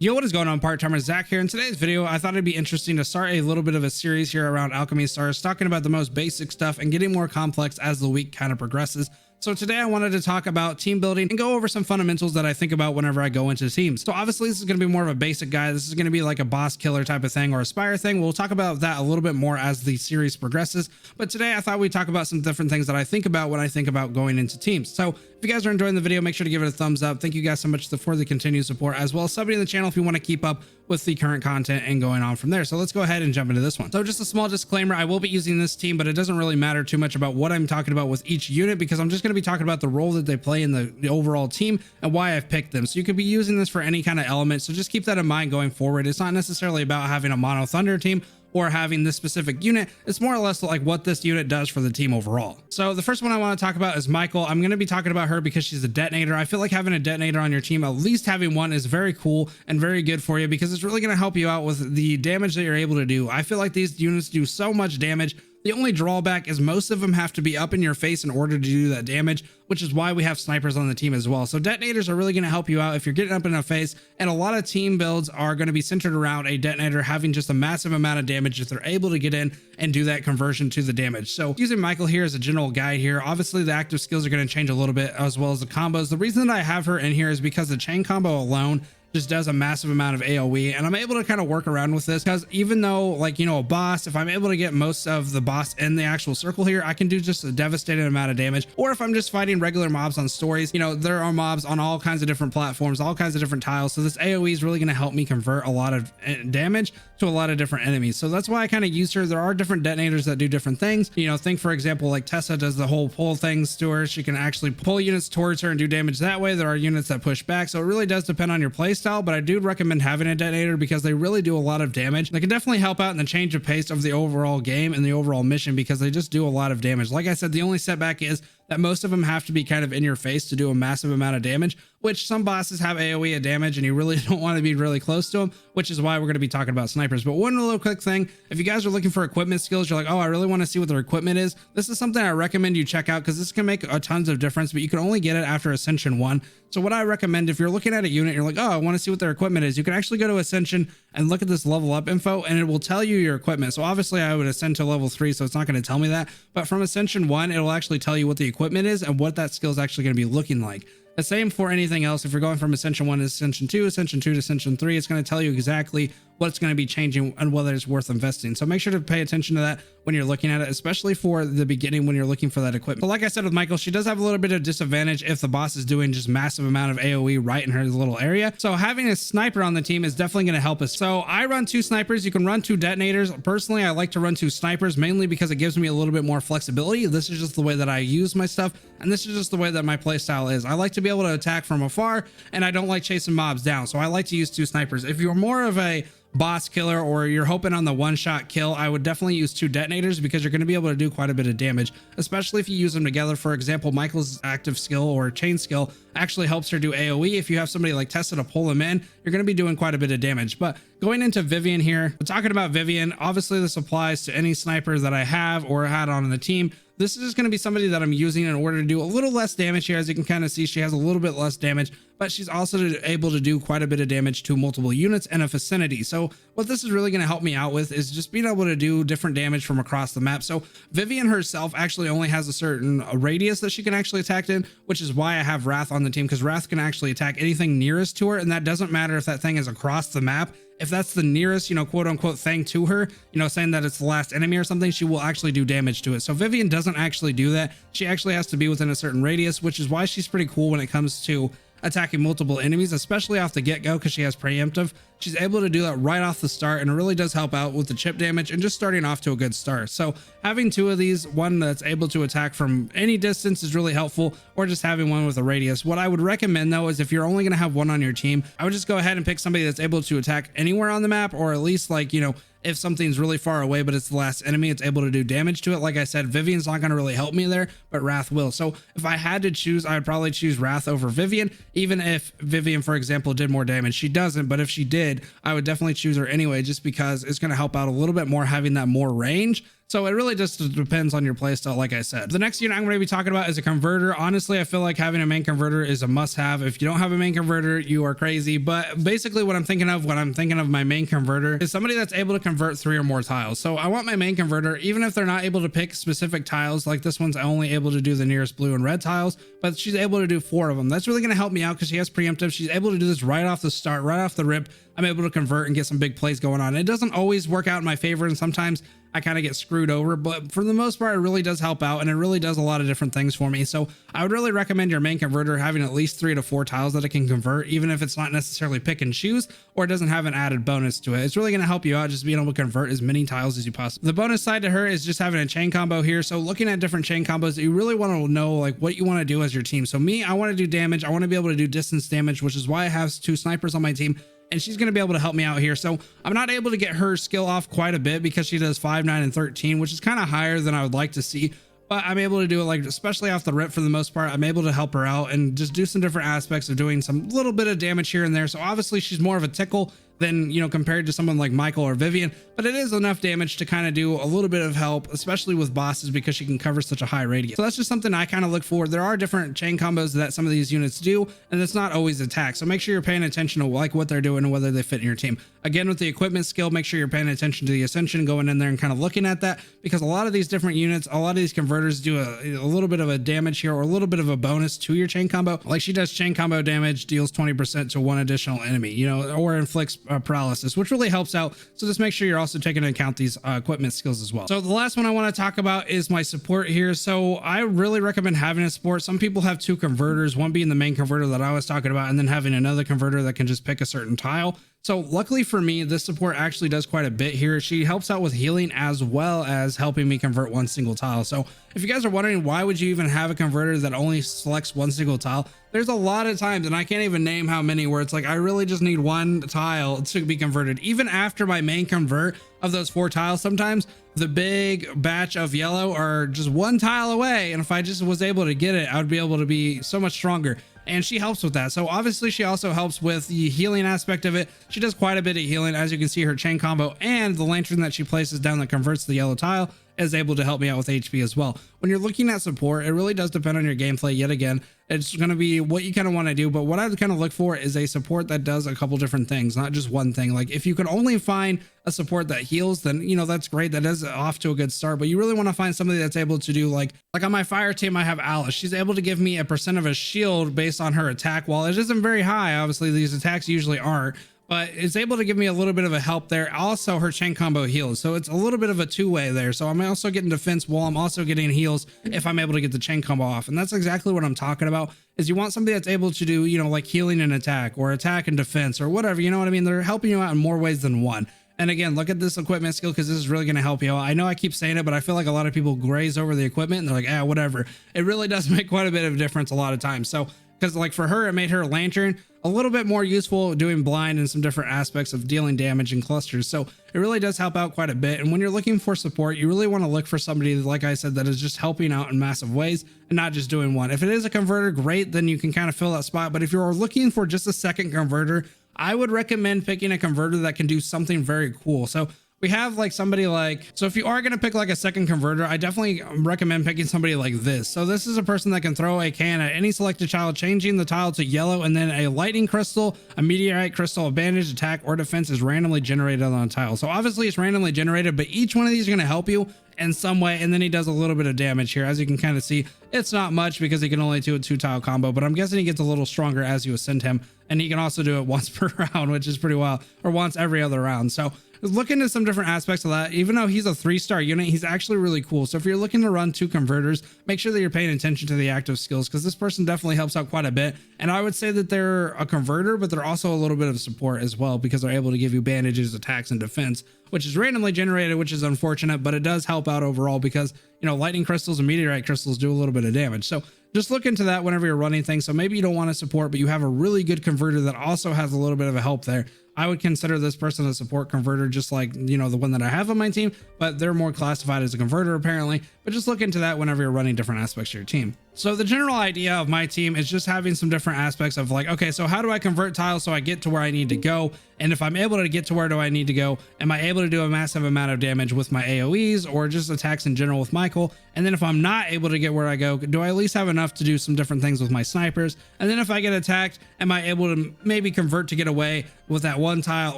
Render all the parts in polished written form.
Yo, what is going on? PartTimerZack here. In today's video, I thought it'd be interesting to start a little bit of a series here around Alchemy Stars, talking about the most basic stuff and getting more complex as the week kind of progresses. So today I wanted to talk about team building and go over some fundamentals that I think about whenever I go into teams. So obviously this is going to be more of a basic guide. This is going to be like a boss killer type of thing or a spire thing. We'll talk about that a little bit more as the series progresses. But today I thought we'd talk about some different things that I think about when I think about going into teams. So if you guys are enjoying the video, make sure to give it a thumbs up. Thank you guys so much for the continued support, as well as subbing to the channel if you want to keep up with the current content and going on from there. So let's go ahead and jump into this one. So just a small disclaimer, I will be using this team, but it doesn't really matter too much about what I'm talking about with each unit, because I'm just going to be talking about the role that they play in the overall team and why I've picked them. So you could be using this for any kind of element. So just keep that in mind going forward. It's not necessarily about having a mono thunder team or having this specific unit. It's more or less like what this unit does for the team overall. So the first one I want to talk about is Michael. I'm going to be talking about her because she's a detonator. I feel like having a detonator on your team, at least having one, is very cool and very good for you, because it's really going to help you out with the damage that you're able to do. I feel like these units do so much damage. The only drawback is most of them have to be up in your face in order to do that damage, which is why we have snipers on the team as well. So detonators are really going to help you out if you're getting up in the face, and a lot of team builds are going to be centered around a detonator having just a massive amount of damage if they're able to get in and do that conversion to the damage. So using Michael here as a general guide here, obviously the active skills are going to change a little bit, as well as the combos. The reason that I have her in here is because the chain combo alone just does a massive amount of AoE, and I'm able to kind of work around with this, because even though, like, you know, a boss, if I'm able to get most of the boss in the actual circle here, I can do just a devastating amount of damage. Or if I'm just fighting regular mobs on stories, you know, there are mobs on all kinds of different platforms, all kinds of different tiles, so this AoE is really going to help me convert a lot of damage to a lot of different enemies. So that's why I kind of use her. There are different detonators that do different things. You know, think for example like Tessa does the whole pull things to her. She can actually pull units towards her and do damage that way. There are units that push back, so it really does depend on your play style, but I do recommend having a detonator because they really do a lot of damage. They can definitely help out in the change of pace of the overall game and the overall mission, because they just do a lot of damage. Like I said, the only setback is that most of them have to be kind of in your face to do a massive amount of damage, which some bosses have AoE of damage and you really don't want to be really close to them, which is why we're going to be talking about snipers. But one little quick thing, if you guys are looking for equipment skills, you're like, oh, I really want to see what their equipment is, this is something I recommend you check out, because this can make a tons of difference, but you can only get it after Ascension 1. So what I recommend, if you're looking at a unit, you're like, oh, I want to see what their equipment is, you can actually go to Ascension and look at this level up info, and it will tell you your equipment. So obviously I would ascend to level 3, so it's not going to tell me that, but from Ascension 1, it'll actually tell you what the equipment is and what that skill is actually going to be looking like. The same for anything else. If you're going from Ascension 1 to Ascension 2, Ascension 2 to Ascension 3, it's going to tell you exactly what's going to be changing and whether it's worth investing. So make sure to pay attention to that when you're looking at it, especially for the beginning when you're looking for that equipment. But like I said with Michael, she does have a little bit of disadvantage if the boss is doing just massive amount of AoE right in her little area. So having a sniper on the team is definitely going to help us. So I run 2 snipers. You can run 2 detonators. Personally, I like to run 2 snipers, mainly because it gives me a little bit more flexibility. This is just the way that I use my stuff, and this is just the way that my play style is. I like to be able to attack from afar, and I don't like chasing mobs down, so I like to use 2 snipers. If you're more of a boss killer or you're hoping on the one-shot kill, I would definitely use 2 detonators, because you're going to be able to do quite a bit of damage, especially if you use them together. For example, Michael's active skill or chain skill actually helps her do AoE. If you have somebody like Tessa to pull them in, you're going to be doing quite a bit of damage. But going into Vivian here, talking about Vivian, obviously this applies to any sniper that I have or had on the team. This is just going to be somebody that I'm using in order to do a little less damage here. As you can kind of see, she has a little bit less damage, but she's also able to do quite a bit of damage to multiple units in a vicinity. So what this is really going to help me out with is just being able to do different damage from across the map. So Vivian herself actually only has a certain radius that she can actually attack in, which is why I have Wrath on the team, because Wrath can actually attack anything nearest to her, and that doesn't matter if that thing is across the map. If that's the nearest, you know, quote unquote thing to her, you know, saying that it's the last enemy or something, she will actually do damage to it. So Vivian doesn't actually do that. She actually has to be within a certain radius, which is why she's pretty cool when it comes to attacking multiple enemies, especially off the get-go, because she has preemptive. She's able to do that right off the start, and it really does help out with the chip damage and just starting off to a good start. So having 2 of these, one that's able to attack from any distance, is really helpful, or just having one with a radius. What I would recommend though is if you're only going to have one on your team, I would just go ahead and pick somebody that's able to attack anywhere on the map, or at least, like, you know, if something's really far away but it's the last enemy, it's able to do damage to it. Like I said, Vivian's not going to really help me there, but Wrath will. So if I had to choose, I would probably choose Wrath over Vivian, even if Vivian, for example, did more damage. She doesn't, but if she did, I would definitely choose her anyway, just because it's going to help out a little bit more having that more range. So it really just depends on your playstyle, like I said. The next unit I'm going to be talking about is a converter. Honestly, I feel like having a main converter is a must-have. If you don't have a main converter, you are crazy. But basically what I'm thinking of when I'm thinking of my main converter is somebody that's able to convert 3 or more tiles. So I want my main converter, even if they're not able to pick specific tiles, like this one's only able to do the nearest blue and red tiles, but she's able to do 4 of them. That's really going to help me out because she has preemptive. She's able to do this right off the start, right off the rip. I'm able to convert and get some big plays going on. It doesn't always work out in my favor, and sometimes I kind of get screwed over, but for the most part, it really does help out, and it really does a lot of different things for me. So I would really recommend your main converter having at least 3 to 4 tiles that it can convert, even if it's not necessarily pick and choose or it doesn't have an added bonus to it. It's really going to help you out just being able to convert as many tiles as you possibly. The bonus side to her is just having a chain combo here. So looking at different chain combos, you really want to know like what you want to do as your team. So me, I want to do damage. I want to be able to do distance damage, which is why I have 2 snipers on my team, and she's going to be able to help me out here. So I'm not able to get her skill off quite a bit because she does 5, 9, and 13, which is kind of higher than I would like to see. But I'm able to do it, like, especially off the rip for the most part. I'm able to help her out and just do some different aspects of doing some little bit of damage here and there. So obviously she's more of a tickle than, you know, compared to someone like Michael or Vivian, but it is enough damage to kind of do a little bit of help, especially with bosses, because she can cover such a high radius. So that's just something I kind of look for. There are different chain combos that some of these units do, and it's not always attack. So make sure you're paying attention to like what they're doing and whether they fit in your team. Again, with the equipment skill, make sure you're paying attention to the ascension, going in there and kind of looking at that, because a lot of these different units, a lot of these converters do a little bit of a damage here or a little bit of a bonus to your chain combo. Like she does chain combo damage, deals 20% to 1 additional enemy, you know, or inflicts paralysis, which really helps out. So just make sure you're also taking into account these equipment skills as well. So the last one I want to talk about is my support here. So I really recommend having a support. Some people have 2 converters, one being the main converter that I was talking about, and then having another converter that can just pick a certain tile. So luckily for me, this support actually does quite a bit here. She helps out with healing as well as helping me convert 1 single tile. So if you guys are wondering why would you even have a converter that only selects 1 single tile, there's a lot of times, and I can't even name how many, where it's like I really just need 1 tile to be converted. Even after my main convert of those 4 tiles, sometimes the big batch of yellow are just 1 tile away, and if I just was able to get it, I would be able to be so much stronger. And she helps with that. So obviously she also helps with the healing aspect of it. She does quite a bit of healing. As you can see, her chain combo and the lantern that she places down that converts the yellow tile is able to help me out with HP as well. When you're looking at support, it really does depend on your gameplay. Yet again, it's going to be what you kind of want to do, but what I kind of look for is a support that does a couple different things, not just one thing. Like if you can only find a support that heals, then, you know, that's great. That is off to a good start, but you really want to find somebody that's able to do like on my fire team, I have Alice. She's able to give me a % of a shield based on her attack. While it isn't very high, obviously these attacks usually aren't, but it's able to give me a little bit of a help there. Also, her chain combo heals, so it's a little bit of a 2-way there. So I'm also getting defense while I'm also getting heals if I'm able to get the chain combo off. And that's exactly what I'm talking about, is you want somebody that's able to do, you know, like healing and attack, or attack and defense, or whatever, you know what I mean? They're helping you out in more ways than one. And again, look at this equipment skill, because this is really going to help you out. I know I keep saying it, but I feel like a lot of people graze over the equipment and they're like, ah, whatever. It really does make quite a bit of a difference a lot of times. So, because like for her, it made her lantern a little bit more useful doing blind and some different aspects of dealing damage in clusters. So it really does help out quite a bit. And when you're looking for support, you really want to look for somebody, like I said, that is just helping out in massive ways and not just doing one. If it is a converter, great, then you can kind of fill that spot. But if you're looking for just a second converter, I would recommend picking a converter that can do something very cool. So we have like somebody like, so if you are going to pick like a second converter, I definitely recommend picking somebody like this. So this is a person that can throw a can at any selected tile, changing the tile to yellow, and then a lightning crystal, a meteorite crystal, a bandage, attack, or defense is randomly generated on a tile. So obviously it's randomly generated, but each one of these are going to help you in some way. And then he does a little bit of damage here. As you can kind of see, it's not much because he can only do a 2-tile combo, but I'm guessing he gets a little stronger as you ascend him. And he can also do it once per round, which is pretty wild, or once every other round. So look into some different aspects of that. Even though he's a 3-star unit, he's actually really cool. So if you're looking to run 2 converters, make sure that you're paying attention to the active skills, because this person definitely helps out quite a bit. And I would say that they're a converter, but they're also a little bit of support as well, because they're able to give you bandages, attacks, and defense, which is randomly generated, which is unfortunate, but it does help out overall because, you know, lightning crystals and meteorite crystals do a little bit of damage. So just look into that whenever you're running things. So maybe you don't want to support, but you have a really good converter that also has a little bit of a help there. I would consider this person a support converter, just like, you know, the one that I have on my team, but they're more classified as a converter apparently. But just look into that whenever you're running different aspects of your team. So the general idea of my team is just having some different aspects of like, okay, so how do I convert tiles so I get to where I need to go? And if I'm able to get to where do I need to go, am I able to do a massive amount of damage with my AoEs or just attacks in general with Michael? And then if I'm not able to get where I go, do I at least have enough to do some different things with my snipers? And then if I get attacked, am I able to maybe convert to get away with that one tile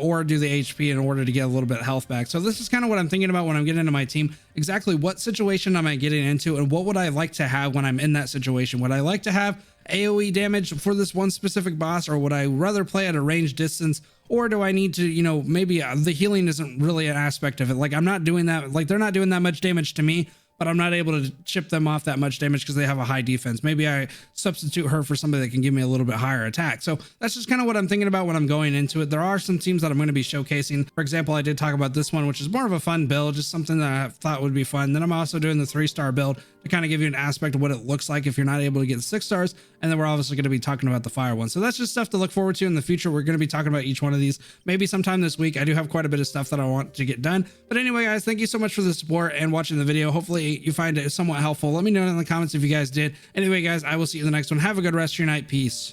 or do the HP in order to get a little bit of health back? So this is kind of what I'm thinking about when I'm getting into my team. Exactly what situation am I getting into and what would I like to have when I'm in that situation? Would I like to have AoE damage for this one specific boss, or would I rather play at a ranged distance? Or do I need to, you know, maybe the healing isn't really an aspect of it. Like I'm not doing that, like they're not doing that much damage to me, but I'm not able to chip them off that much damage because they have a high defense. Maybe I substitute her for somebody that can give me a little bit higher attack. So that's just kind of what I'm thinking about when I'm going into it. There are some teams that I'm going to be showcasing. For example, I did talk about this one, which is more of a fun build, just something that I thought would be fun. Then I'm also doing the 3-star build to kind of give you an aspect of what it looks like if you're not able to get 6 stars. And then we're obviously going to be talking about the fire one. So that's just stuff to look forward to in the future. We're going to be talking about each one of these maybe sometime this week. I do have quite a bit of stuff that I want to get done. But anyway, guys, thank you so much for the support and watching the video. Hopefully you find it somewhat helpful. Let me know in the comments if you guys did. Anyway, guys, I will see you in the next one. Have a good rest of your night. Peace.